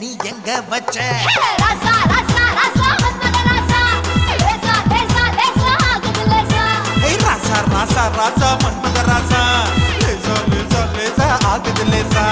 நீ எங்க வச்ச ராசா ராசா ராசா மன்மத ராசா லேசா லேசா லேசா ஆகுது லேசா ராசா ராசா ராசா மன்மத ராசா லேசா லேசா லேசா ஆகுது லேசா